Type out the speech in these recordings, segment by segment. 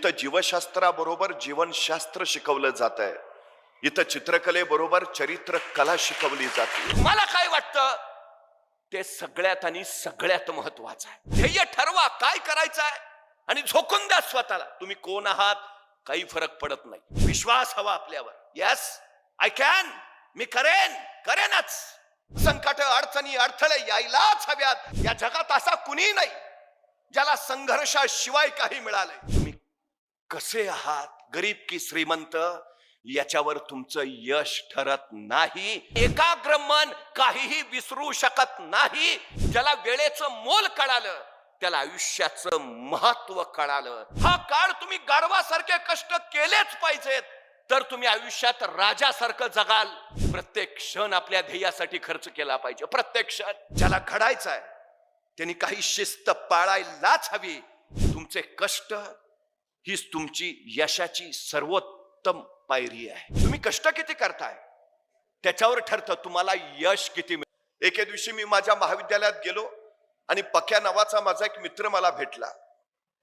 इथं जीवशास्त्राबरोबर जीवनशास्त्र शिकवलं जात आहे. इथं चित्रकलेबरोबर चरित्र कला शिकवली जाते. मला काय वाटतं ते सगळ्यात आणि सगळ्यात महत्वाचं आहे. ध्येय ठरवा, काय करायचं आहे आणि झोकून द्या स्वतःला. तुम्ही कोण आहात काही फरक पडत नाही. विश्वास हवा आपल्यावर. यस आय कॅन, मी करेनच. संकट, अडचणी, अडथळे यायलाच हव्यात. या जगात असा कुणी नाही ज्याला संघर्षाशिवाय काही मिळालंय. तुम्ही कसे आहात, गरीब की श्रीमंत, याच्यावर तुमचं यश ठरत नाही. एकाग्र मन काहीही विसरू शकत नाही. ज्याला वेळेचं मोल कळालं त्याला आयुष्याचं महत्व कळालं. हा काळ तुम्ही गाढवासारखे कष्ट केलेच पाहिजेत, तर तुम्ही आयुष्यात राजासारखं जगाल. प्रत्येक क्षण आपल्या ध्येयासाठी खर्च केला पाहिजे. प्रत्येक क्षण. ज्याला घडायचं आहे त्यांनी काही शिस्त पाळायलाच हवी. तुमचे कष्ट हीच तुमची यशाची सर्वोत्तम पायरी आहे. तुम्ही कष्ट किती करताय त्याच्यावर ठरतं तुम्हाला यश किती मिळेल. एके दिवशी मी माझ्या महाविद्यालयात गेलो आणि पक्या नावाचा माझा एक मित्र मला भेटला.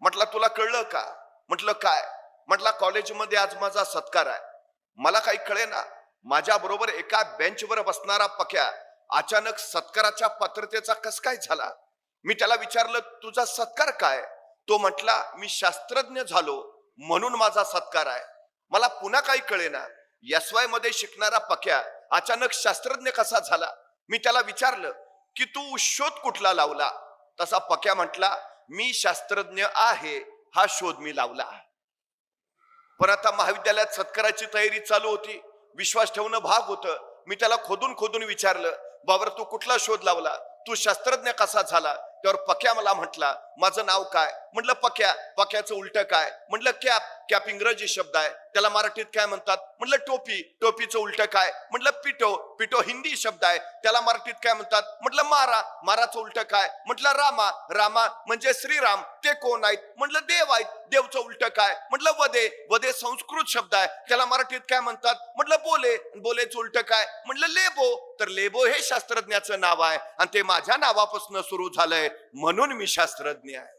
म्हटलं तुला कळलं का? म्हटलं काय? म्हटलं कॉलेजमध्ये आज माझा सत्कार आहे. मला काही कळेना. माझ्या बरोबर एका बेंचवर बसणारा पक्या अचानक सत्काराच्या पात्रतेचा कस काय झाला. मी त्याला विचारलं तुझा सत्कार काय? तो म्हटला मी शास्त्रज्ञ झालो म्हणून माझा सत्कार आहे. मला पुन्हा काही कळेना. SY मध्ये शिकणारा पक्या अचानक शास्त्रज्ञ कसा झाला. मी त्याला विचारलं की तू शोध कुठला लावला? तसा पक्या म्हटला मी शास्त्रज्ञ आहे हा शोध मी लावला. पण आता महाविद्यालयात सत्काराची तयारी चालू होती. विश्वास ठेवणं भाग होतं. मी त्याला खोदून विचारलं बाबर तू कुठला शोध लावला, तू शास्त्रज्ञ कसा झाला? त्यावर पक्या मला म्हटला माझं नाव काय? म्हटलं पक्या. पक्याचं उलट काय? म्हटलं कॅप. कॅप इंग्रजी शब्द आहे, त्याला मराठीत काय म्हणतात? म्हटलं टोपी. टोपीचं उलट काय? म्हटलं पिटो. पिटो हिंदी शब्द आहे, त्याला मराठीत काय म्हणतात? म्हटलं मारा. माराचं उलट काय? म्हटलं रामा. रामा म्हणजे श्रीराम. ते कोण आहेत? म्हटलं देव आहेत. देवचं उलट काय? म्हटलं वदे. वदे संस्कृत शब्द आहे, त्याला मराठीत काय म्हणतात? म्हटलं बोले. बोलेचं उलट काय? म्हटलं लेबो. तर लेबो हे शास्त्रज्ञाचं नाव आहे आणि ते माझ्या नावापासून सुरू झालंय म्हणून मी शास्त्रज्ञ आहे.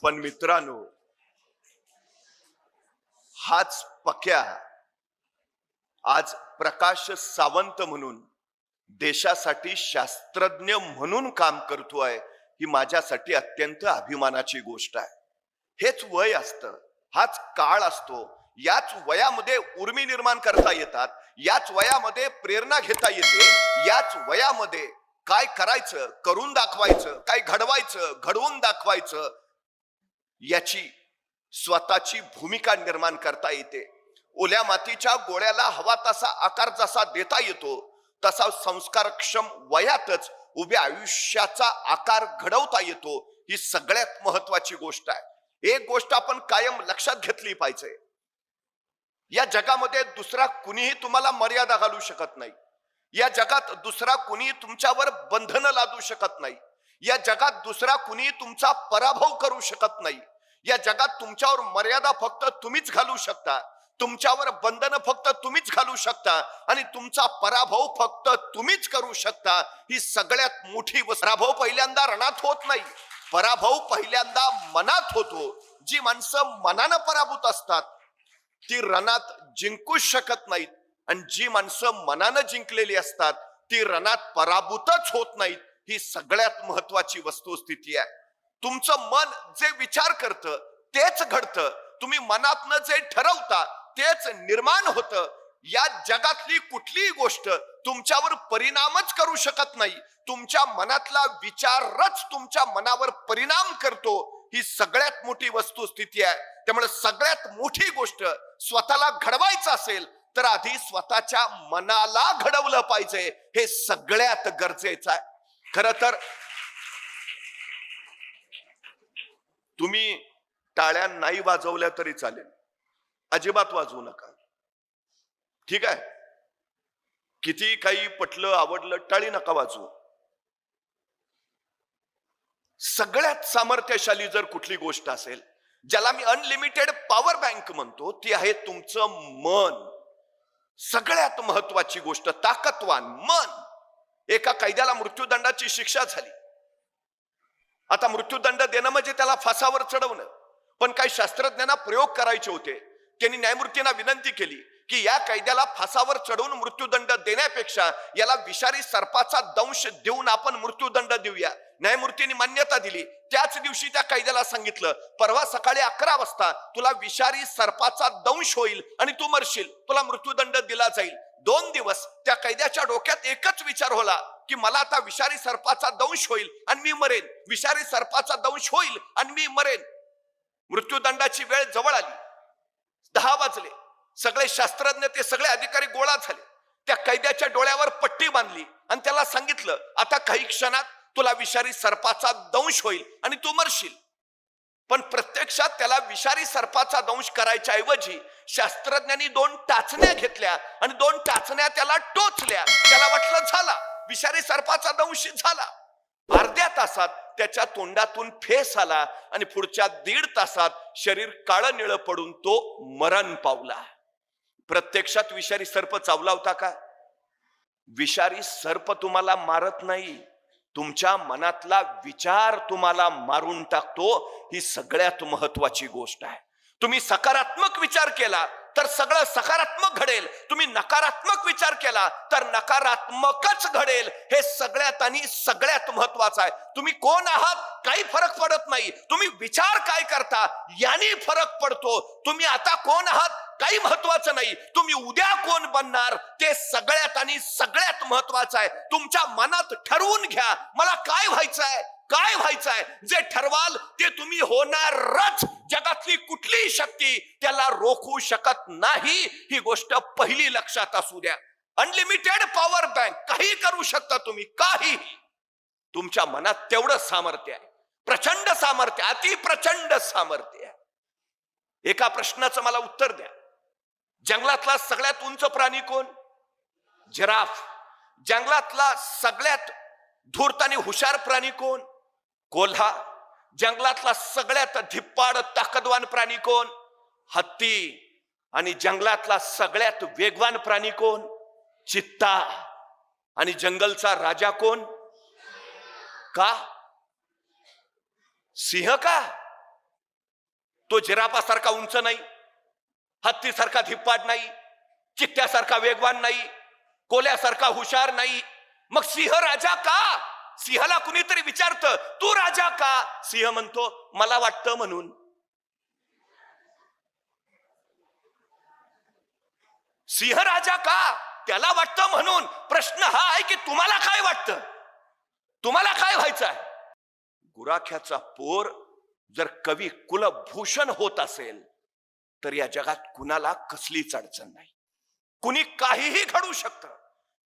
पण मित्रांनो, हाच पक्या आज प्रकाश सावंत म्हणून देशासाठी शास्त्रज्ञ म्हणून काम करतोय. ही माझ्यासाठी अत्यंत अभिमानाची गोष्ट आहे. हेच वय असतं, हाच काळ असतो. याच वयामध्ये उर्मी निर्माण करता येतात. याच वयामध्ये प्रेरणा घेता येते. याच वयामध्ये काय करायचं करून दाखवायचं, काय घडवायचं घडवून दाखवायचं, याची स्वतःची भूमिका निर्माण करता येते. ओल्या मातीच्या गोळ्याला हवा तसा आकार जसा देता येतो तसा संस्कारक्षम वयातच उभ्या आयुष्याचा आकार घडवता येतो. ही सगळ्यात महत्वाची गोष्ट आहे. एक गोष्ट आपण कायम लक्षात घेतली पाहिजे. या जगामध्ये दुसरा कुणीही तुम्हाला मर्यादा घालू शकत नाही. या जगात दुसरा कुणी तुमच्यावर बंधनं लादू शकत नाही. या जगात दुसरा कुणी तुमचा पराभव करू शकत नाही. या जगात तुमच्यावर मर्यादा फक्त तुम्हीच घालू शकता. तुमच्यावर बंधन फक्त तुम्हीच घालू शकता आणि तुमचा पराभव फक्त तुम्हीच करू शकता. ही सगळ्यात मोठी पराभव पहिल्यांदा रणात होत नाही, पराभव पहिल्यांदा मनात होतो. जी माणसं मनानं पराभूत असतात ती रणात जिंकूच शकत नाहीत आणि जी माणसं मनानं जिंकलेली असतात ती रणात पराभूतच होत नाहीत. ही सगळ्यात महत्वाची वस्तुस्थिती आहे. तुमचं मन जे विचार करतं तेच घडतं. तुम्ही मनातनं जे ठरवता तेच निर्माण होतं. या जगातली कुठलीही गोष्ट तुमच्यावर परिणामच करू शकत नाही. तुमच्या मनातला विचारच तुमच्या मनावर परिणाम करतो. ही सगळ्यात मोठी वस्तुस्थिती आहे. त्यामुळे सगळ्यात मोठी गोष्ट स्वतःला घडवायचं असेल तर आधी स्वतःच्या मनाला घडवलं पाहिजे. हे सगळ्यात गरजेचं आहे. खरं तर तुम्ही टाळ्या नाही वाजवल्या तरी चालेल, अजिबात वाजवू नका. ठीक आहे, किती काही पटलं आवडलं टाळी नका वाजवू. सगळ्यात सामर्थ्यशाली जर कुठली गोष्ट असेल, ज्याला मी अनलिमिटेड पॉवर बँक म्हणतो, ती आहे तुमचं मन. सगळ्यात महत्वाची गोष्ट, ताकदवान मन. एका कैद्याला मृत्यूदंडाची शिक्षा झाली. आता मृत्यूदंड देणं म्हणजे त्याला फासावर चढवणं. पण काही शास्त्रज्ञांना प्रयोग करायचे होते. त्यांनी न्यायमूर्तींना विनंती केली की या कैद्याला फासावर चढवून मृत्यूदंड देण्यापेक्षा याला विषारी सर्पाचा दंश देऊन आपण मृत्यूदंड देऊया. न्यायमूर्तींनी मान्यता दिली. त्याच दिवशी त्या कैद्याला सांगितलं, परवा सकाळी 11 वाजता तुला विषारी सर्पाचा दंश होईल आणि तू मरशील, तुला मृत्यूदंड दिला जाईल. 2 दिवस त्या कैद्याच्या डोक्यात एकच विचार होला की मला आता विषारी सर्पाचा दंश होईल आणि मी मरेन, विषारी सर्पाचा दंश होईल आणि मी मरेन. मृत्यूदंडाची वेळ जवळ आली. 10 वाजले. सगळे शास्त्रज्ञ, ते सगळे अधिकारी गोळा झाले. त्या कैद्याच्या डोळ्यावर पट्टी बांधली आणि त्याला सांगितलं, आता काही क्षणात तुला विषारी सर्पाचा दंश होईल आणि तू मरशील. पण प्रत्यक्षात त्याला विषारी सर्पाचा दंश करायच्या ऐवजी शास्त्रज्ञांनी 2 टाचण्या घेतल्या आणि 2 टाचण्या त्याला टोचल्या. त्याला वाटलं झाला, विषारी सर्पाचा दंश झाला. अर्ध्या तासात त्याच्या तोंडातून फेस आला आणि पुढच्या 1.5 तासात शरीर काळं निळं पडून तो मरण पावला. प्रत्यक्षात विषारी सर्प चावला होता का? विषारी सर्प तुम्हाला मारत नाही, तुमच्या मनातला विचार तुम्हाला मारून टाकतो. ही सगळ्यात महत्वाची गोष्ट आहे. तुम्ही सकारात्मक विचार केला तर सगळं सकारात्मक घडेल. तुम्ही नकारात्मक विचार केला तर नकारात्मकच घडेल. हे सगळ्यात आणि सगळ्यात महत्वाचं आहे. तुम्ही कोण आहात काही फरक पडत नाही, तुम्ही विचार काय करता याने फरक पडतो. तुम्ही आता कोण आहात काही महत्वाचं नाही, तुम्ही उद्या कोण बनणार ते सगळ्यात आणि सगळ्यात महत्वाचं आहे. तुमच्या मनात ठरवून घ्या, मला काय व्हायचंय, काय व्हायचंय. जे ठरवाल ते तुम्ही होणारच. जगातली कुठलीही शक्ती त्याला रोखू शकत नाही. ही गोष्ट पहिली लक्षात असू द्या. अनलिमिटेड पॉवर बँक, काही करू शकता तुम्ही, काही. तुमच्या मनात तेवढं सामर्थ्य आहे, प्रचंड सामर्थ्य, अति प्रचंड सामर्थ्य आहे. एका प्रश्नाचं मला उत्तर द्या. जंगलातला सगळ्यात उंच प्राणी कोण? जिराफ. जंगलातला सगळ्यात धूर्त आणि हुशार प्राणी कोण? कोल्हा. जंगलातला सगळ्यात धिप्पाड ताकदवान प्राणी कोण? हत्ती. आणि जंगलातला सगळ्यात वेगवान प्राणी कोण? चित्ता. आणि जंगलचा राजा कोण? का? सिंह का? तो जिराफासारखा उंच नाही, हत्तीसारखा धिप्पाड नाही, चित्त्यासारखा वेगवान नाही, कोल्यासारखा हुशार नाही. मग सिंह राजा का? सिंहाला कुणीतरी विचारतं, तू राजा का? सिंह म्हणतो, मला वाटतं म्हणून. सिंह राजा का? त्याला वाटतं म्हणून. प्रश्न हा आहे की तुम्हाला काय वाटतं, तुम्हाला काय व्हायचंय? गुराख्याचा पोर जर कवी कुलभूषण होत असेल तर या जगात कुणाला कसलीच अडचण नाही. कुणी काहीही घडू शकतं,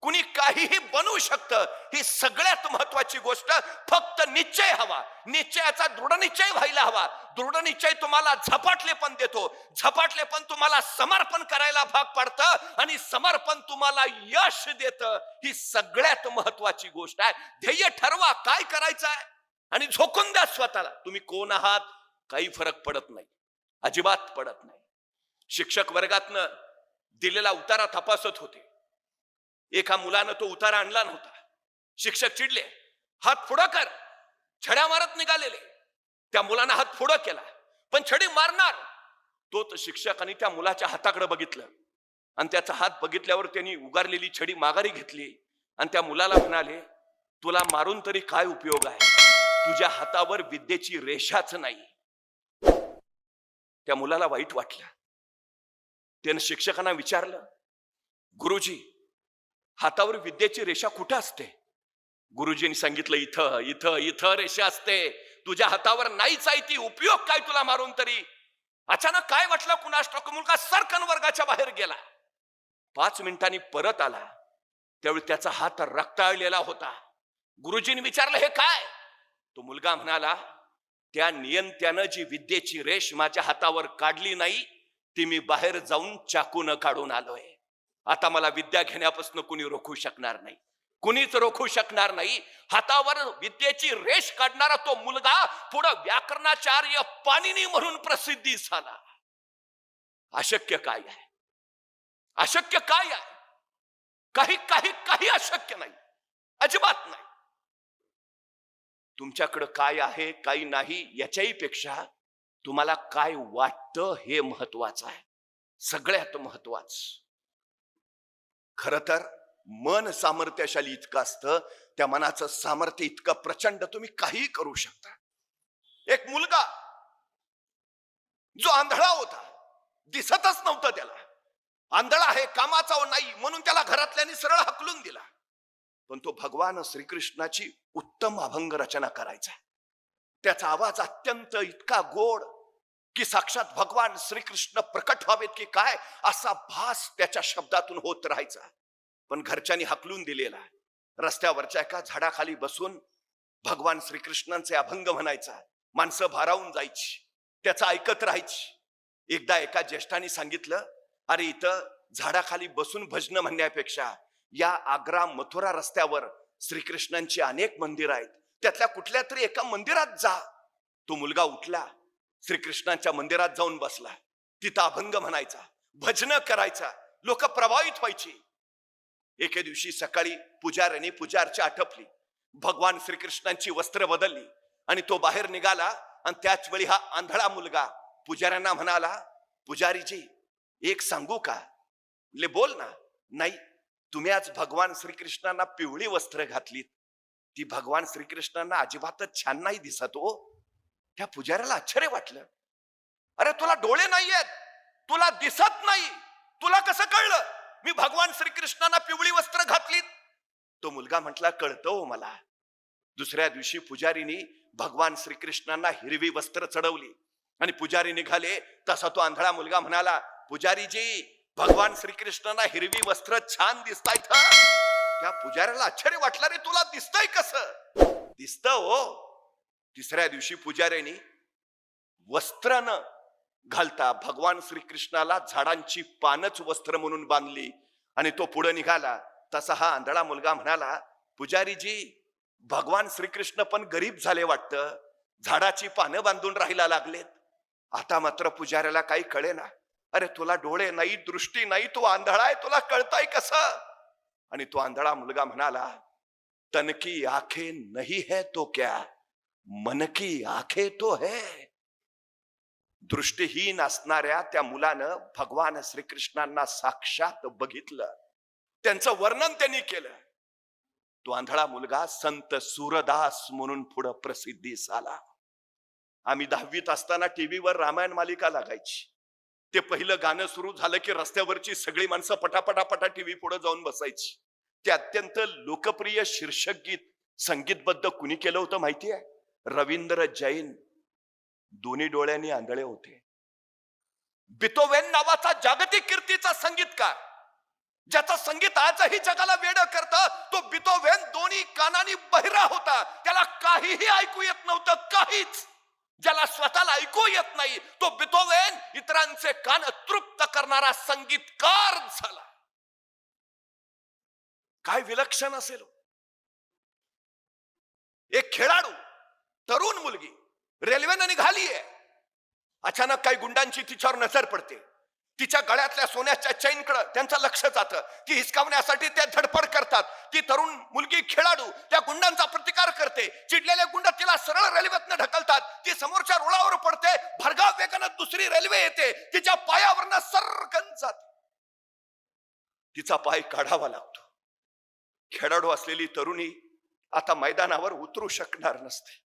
कुणी काहीही बनवू शकतं. ही सगळ्यात महत्वाची गोष्ट. फक्त निश्चय हवा, निश्चयाचा दृढ निश्चय व्हायला हवा. दृढ निश्चय तुम्हाला झपाटले पण देतो, झपाटले पण तुम्हाला समर्पण करायला भाग पाडतं आणि समर्पण तुम्हाला यश देतं. ही सगळ्यात महत्वाची गोष्ट आहे. ध्येय ठरवा, काय करायचं आहे आणि झोकून द्या स्वतःला. तुम्ही कोण आहात काही फरक पडत नाही, अजिबात पडत नाही. शिक्षक वर्गातनं दिलेला उतारा तपासत होते. एका मुलानं तो उतारा आणला नव्हता. शिक्षक चिडले, हात पुढं कर. छड्या मारत निघालेले. त्या मुलानं हात पुढं केला पण छडी मारणार. तो शिक्षकांनी त्या मुलाच्या हाताकडे बघितलं आणि त्याचा हात बघितल्यावर त्यांनी उगारलेली छडी माघारी घेतली आणि त्या मुलाला म्हणाले, तुला मारून तरी काय उपयोग आहे, तुझ्या हातावर विद्येची रेषाच नाही. त्या मुलाला वाईट वाटलं. त्यानं शिक्षकांना विचारलं, गुरुजी हातावर विद्येची रेषा कुठे असते? गुरुजींनी सांगितलं, इथं इथं इथं रेषा असते, तुझ्या हातावर नाहीच आहे ती. उपयोग काय तुला मारून तरी? अचानक काय वाटलं कुणास ठाऊक, मुलगा सरकन वर्गाच्या बाहेर गेला. 5 मिनिटांनी परत आला. त्यावेळी त्याचा हात रक्ताळलेला होता. गुरुजींनी विचारलं, हे काय? तो मुलगा म्हणाला, त्या नियंत्यानं जी विद्येची रेष माझ्या हातावर काढली नाही ती मी बाहेर जाऊन चाकून काढून आलोय. आता मला विद्या घेण्यापासून कुणी रोखू शकणार नाही, कुणीच रोखू शकणार नाही. हातावर विद्येची रेष काढणारा तो मुलगा पुढे व्याकरणाचार्य पाणिनी म्हणून प्रसिद्धी झाला. अशक्य काय आहे? अशक्य काय आहे? काही काही काही अशक्य नाही, अजिबात नाही. तुमच्याकडं काय आहे काही नाही याच्याही पेक्षा तुम्हाला काय वाटतं हे महत्वाचं आहे, सगळ्यात महत्वाचं. खर तर मन सामर्थ्यशाली इतकं असतं, त्या मनाचं सामर्थ्य इतकं प्रचंड, तुम्ही काहीही करू शकता. एक मुलगा जो आंधळा होता, दिसतच नव्हतं त्याला, आंधळा आहे कामाचा नाही म्हणून त्याला घरातल्यांनी सरळ हकलून दिला. पण तो भगवान श्रीकृष्णाची उत्तम अभंग रचना करायचा. त्याचा आवाज अत्यंत इतका गोड की साक्षात भगवान श्रीकृष्ण प्रकट व्हावेत की काय असा भास त्याच्या शब्दातून होत राहायचा. पण घरच्यांनी हकलून दिलेला. रस्त्यावरच्या एका झाडाखाली बसून भगवान श्रीकृष्णांचे अभंग म्हणायचा. माणसं भारावून जायची, त्याचं ऐकत राहायची. एकदा एका ज्येष्ठाने सांगितलं, अरे इथं झाडाखाली बसून भजन म्हणण्यापेक्षा या आग्रा मथुरा रस्त्यावर श्रीकृष्णांची अनेक मंदिर आहेत, त्यातल्या कुठल्या तरी एका मंदिरात जा. तो मुलगा उठला, श्रीकृष्णांच्या मंदिरात जाऊन बसला. तिथं अभंग म्हणायचा, भजन करायचा, लोक प्रभावित व्हायची. एके दिवशी सकाळी पुजाऱ्याने पूजार्चा आटपली, भगवान श्रीकृष्णांची वस्त्र बदलली आणि तो बाहेर निघाला. आणि त्याच वेळी हा आंधळा मुलगा पुजाऱ्यांना म्हणाला, पुजारीजी एक सांगू का? ले बोल ना. नाही, तुम्ही आज भगवान श्रीकृष्णांना पिवळी वस्त्र घातलीत, ती भगवान श्रीकृष्णांना अजिबातच छान नाही दिसत हो. त्या पुजाऱ्याला आश्चर्य वाटलं. अरे तुला डोळे नाहीयेत, तुला दिसत नाही, तुला कसं कळलं मी भगवान श्रीकृष्णांना पिवळी वस्त्र घातलीत? तो मुलगा म्हटला, कळतं हो मला. दुसऱ्या दिवशी पुजारीनी भगवान श्रीकृष्णांना हिरवी वस्त्र चढवली आणि पुजारी निघाले. तसा तो आंधळा मुलगा म्हणाला, पुजारीजी भगवान श्रीकृष्णांना हिरवी वस्त्र छान दिसतायत. त्या पुजाऱ्याला आश्चर्य वाटलं, रे तुला दिसतंय कसं? दिसतं हो. तिसऱ्या दिवशी पुजाऱ्याने वस्त्र न घालता भगवान श्रीकृष्णाला झाडांची पानच वस्त्र म्हणून बांधली आणि तो पुढे निघाला. तसा हा आंधळा मुलगा म्हणाला, पुजारीजी भगवान श्रीकृष्ण पण गरीब झाले वाटतं, झाडाची पानं बांधून राहायला लागलेत. आता मात्र पुजाऱ्याला काही कळेना. अरे तुला डोळे नाही, दृष्टी नाही, तू आंधळा आहे, तुला कळताय कसं? आणि तो आंधळा मुलगा म्हणाला, तन की आंखें नहीं है तो क्या, मन की आंखें तो है. दृष्टीहीन असणाऱ्या त्या मुलानं भगवान श्रीकृष्णांना साक्षात बघितलं, त्यांचं वर्णन त्यांनी केलं. तो आंधळा मुलगा संत सूरदास म्हणून पुढे प्रसिद्धीस आला. आम्ही 10वीत असताना टीव्हीवर रामायण मालिका लागायची. ते पहिलं गाणं सुरू झालं की रस्त्यावरची सगळी माणसं पटापटापटा टीव्ही पुढे जाऊन बसायची. ते अत्यंत लोकप्रिय शीर्षक गीत संगीतबद्ध कुणी केलं होतं माहितीये? रवींद्र जैन. दोन्ही डोळ्यांनी आंधळे होते. बिथोवेन नावाचा जागतिक कीर्तीचा संगीतकार, ज्याचं संगीत आजही जगाला वेड करतं, तो बिथोवेन दोन्ही कानांनी बहिरा होता. त्याला काहीही ऐकू येत नव्हतं, काहीच. ज्याला स्वतःला ऐकू येत नाही तो बिथोवेन इतरांचे कान तृप्त करणारा संगीतकार झाला. काय विलक्षण असेल. एक खेळाडू तरुण मुलगी रेल्वेने निघालीये. अचानक काही गुंडांची तिच्यावर नजर पडते. तिच्या गळ्यातल्या सोन्याच्या चैनकडे त्यांचं लक्ष जातं. ती हिसकावण्यासाठी ते धडपड करतात. ती तरुण मुलगी खेळाडू त्या गुंडांचा प्रतिकार करते. चिडलेले गुंड तिला सरळ रेल्वेतनं ढकलतात. ती समोरच्या रुळावर पडते. भरधाव वेगानं दुसरी रेल्वे येते. तिच्या पायावरनं सरकन जाते. तिचा पाय काढावा लागतो. खेळाडू असलेली तरुणी आता मैदानावर उतरू शकणार नसते.